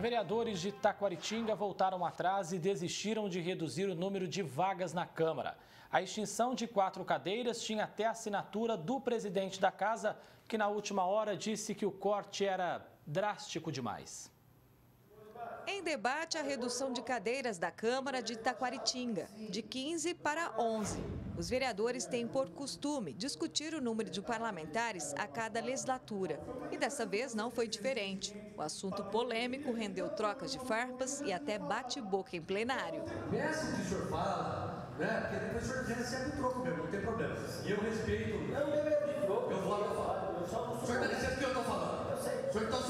Vereadores de Taquaritinga voltaram atrás e desistiram de reduzir o número de vagas na Câmara. A extinção de 4 cadeiras tinha até a assinatura do presidente da casa, que na última hora disse que o corte era drástico demais. Em debate, a redução de cadeiras da Câmara de Taquaritinga, de 15 para 11. Os vereadores têm por costume discutir o número de parlamentares a cada legislatura. E dessa vez não foi diferente. O assunto polêmico rendeu trocas de farpas e até bate-boca em plenário. Peça o que o senhor fala, né? Porque depois o senhor recebe o troco mesmo, não tem problema. E eu respeito. Não, de troco. Eu vou falar. O senhor está dizendo o que eu estou falando? Eu sei. O senhor está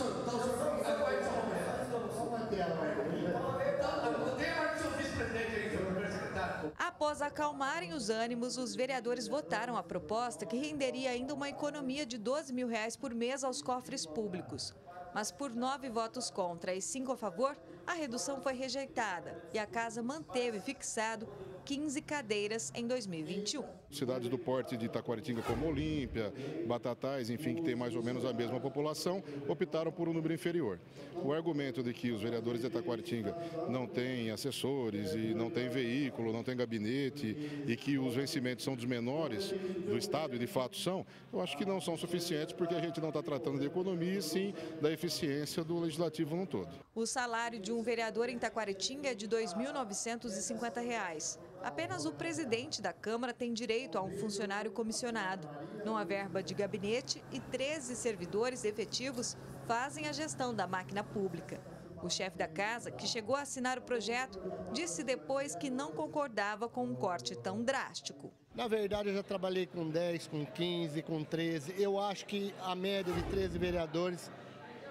Após acalmarem os ânimos, os vereadores votaram a proposta que renderia ainda uma economia de R$12 mil por mês aos cofres públicos. Mas por 9 votos contra e 5 a favor, a redução foi rejeitada e a casa manteve fixado 15 cadeiras em 2021. Cidades do porte de Taquaritinga como Olímpia, Batatais, enfim, que tem mais ou menos a mesma população, optaram por um número inferior. O argumento de que os vereadores de Taquaritinga não têm assessores e não têm veículo, não têm gabinete e que os vencimentos são dos menores do Estado, e de fato são, eu acho que não são suficientes porque a gente não está tratando de economia e sim da eficiência do legislativo no todo. O salário de um vereador em Taquaritinga é de R$ 2.950. Apenas o presidente da Câmara tem direito a um funcionário comissionado. Não há verba de gabinete e 13 servidores efetivos fazem a gestão da máquina pública. O chefe da casa, que chegou a assinar o projeto, disse depois que não concordava com um corte tão drástico. Na verdade, eu já trabalhei com 10, com 15, com 13. Eu acho que a média de 13 vereadores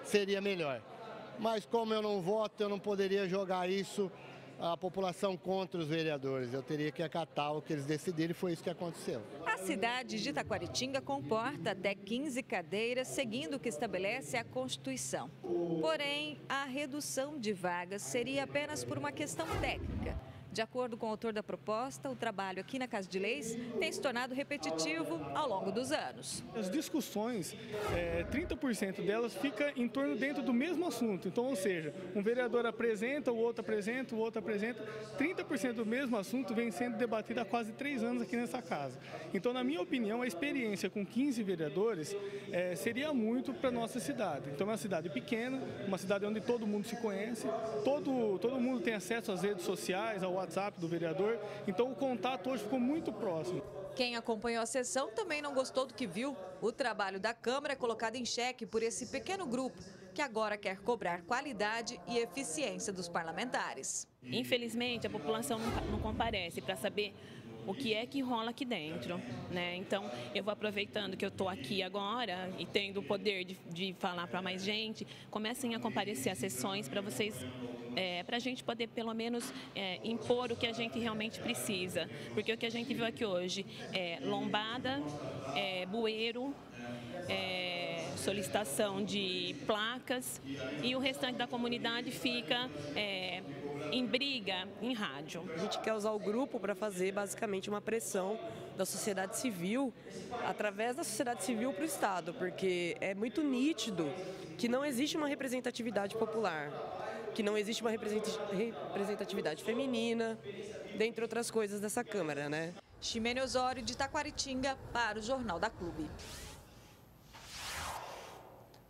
seria melhor. Mas como eu não voto, eu não poderia jogar isso a população contra os vereadores. Eu teria que acatar o que eles decidiram e foi isso que aconteceu. A cidade de Taquaritinga comporta até 15 cadeiras, seguindo o que estabelece a Constituição. Porém, a redução de vagas seria apenas por uma questão técnica. De acordo com o autor da proposta, o trabalho aqui na Casa de Leis tem se tornado repetitivo ao longo dos anos. As discussões, 30% delas fica em torno dentro do mesmo assunto. Então, ou seja, um vereador apresenta, o outro apresenta, o outro apresenta. 30% do mesmo assunto vem sendo debatido há quase 3 anos aqui nessa casa. Então, na minha opinião, a experiência com 15 vereadores seria muito para a nossa cidade. Então, é uma cidade pequena, uma cidade onde todo mundo se conhece, todo mundo tem acesso às redes sociais, ao WhatsApp do vereador, então o contato hoje ficou muito próximo. Quem acompanhou a sessão também não gostou do que viu. O trabalho da Câmara é colocado em xeque por esse pequeno grupo, que agora quer cobrar qualidade e eficiência dos parlamentares. Infelizmente, a população não comparece para saber o que é que rola aqui dentro, né? Então, eu vou aproveitando que eu estou aqui agora e tendo o poder de falar para mais gente, comecem a comparecer às sessões para vocês, para a gente poder pelo menos impor o que a gente realmente precisa. Porque o que a gente viu aqui hoje é lombada, bueiro, solicitação de placas e o restante da comunidade fica em briga em rádio. A gente quer usar o grupo para fazer basicamente uma pressão da sociedade civil, através da sociedade civil para o Estado, porque é muito nítido que não existe uma representatividade popular, que não existe uma representatividade feminina, dentre outras coisas dessa Câmara, né? Ximene Osório, de Taquaritinga, para o Jornal da Clube.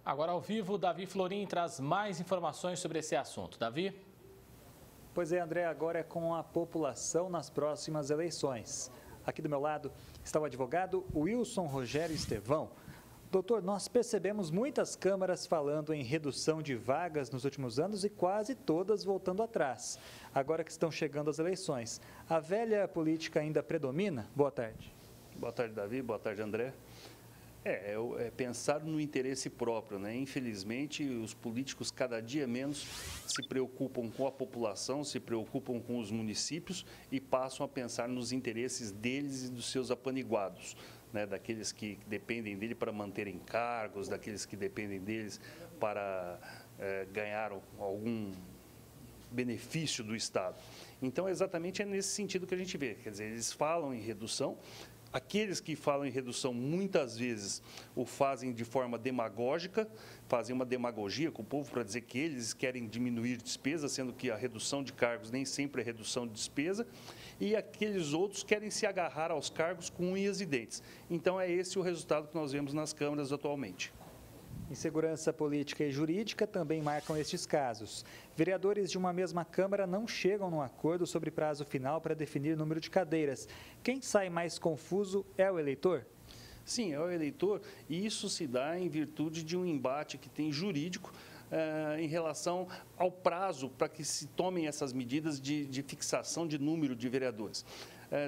Agora ao vivo, Davi Florim traz mais informações sobre esse assunto. Davi? Pois é, André, agora é com a população nas próximas eleições. Aqui do meu lado está o advogado Wilson Rogério Estevão. Doutor, nós percebemos muitas câmaras falando em redução de vagas nos últimos anos e quase todas voltando atrás, agora que estão chegando as eleições. A velha política ainda predomina? Boa tarde. Boa tarde, Davi. Boa tarde, André. É pensar no interesse próprio, né? Infelizmente, os políticos cada dia menos se preocupam com a população, se preocupam com os municípios e passam a pensar nos interesses deles e dos seus apaniguados, né? Daqueles que dependem dele para manterem cargos, daqueles que dependem deles para ganhar algum benefício do Estado. Então, exatamente é nesse sentido que a gente vê, quer dizer, eles falam em redução, Aqueles que falam em redução, muitas vezes, o fazem de forma demagógica, fazem uma demagogia com o povo para dizer que eles querem diminuir despesa, sendo que a redução de cargos nem sempre é redução de despesa, e aqueles outros querem se agarrar aos cargos com unhas e dentes. Então, é esse o resultado que nós vemos nas câmaras atualmente. Insegurança política e jurídica também marcam estes casos. Vereadores de uma mesma Câmara não chegam num acordo sobre prazo final para definir número de cadeiras. Quem sai mais confuso é o eleitor? Sim, é o eleitor, e isso se dá em virtude de um embate que tem jurídico em relação ao prazo para que se tomem essas medidas de fixação de número de vereadores.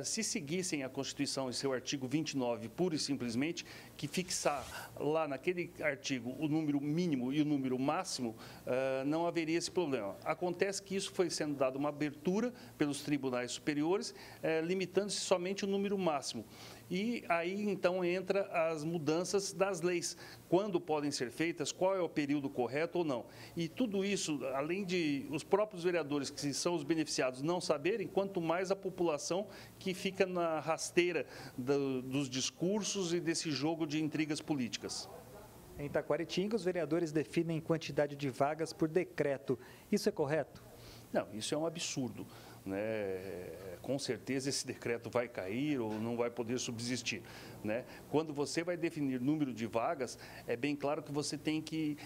Se seguissem a Constituição e seu artigo 29, pura e simplesmente, que fixar lá naquele artigo o número mínimo e o número máximo, não haveria esse problema. Acontece que isso foi sendo dado uma abertura pelos tribunais superiores, limitando-se somente o número máximo. E aí, então, entra as mudanças das leis, quando podem ser feitas, qual é o período correto ou não. E tudo isso, além de os próprios vereadores, que são os beneficiados, não saberem, quanto mais a população que fica na rasteira dos discursos e desse jogo de intrigas políticas. Em Taquaritinga, os vereadores definem quantidade de vagas por decreto. Isso é correto? Não, isso é um absurdo. Com certeza esse decreto vai cair ou não vai poder subsistir. Quando você vai definir número de vagas, é bem claro que você tem que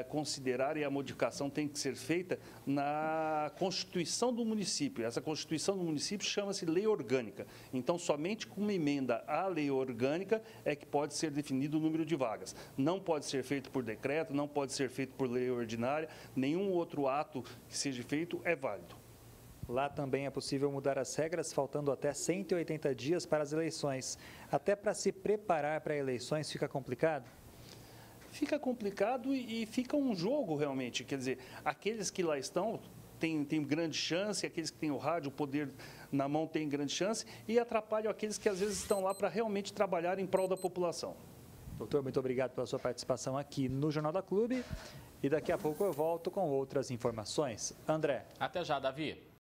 considerar, e a modificação tem que ser feita na Constituição do município. Essa Constituição do município chama-se Lei Orgânica. Então, somente com uma emenda à Lei Orgânica é que pode ser definido o número de vagas. Não pode ser feito por decreto, não pode ser feito por lei ordinária, nenhum outro ato que seja feito é válido. Lá também é possível mudar as regras, faltando até 180 dias para as eleições. Até para se preparar para eleições fica complicado? Fica complicado e fica um jogo realmente. Quer dizer, aqueles que lá estão têm grande chance, aqueles que têm o rádio, o poder na mão têm grande chance, e atrapalham aqueles que às vezes estão lá para realmente trabalhar em prol da população. Doutor, muito obrigado pela sua participação aqui no Jornal da Clube. E daqui a pouco eu volto com outras informações. André. Até já, Davi.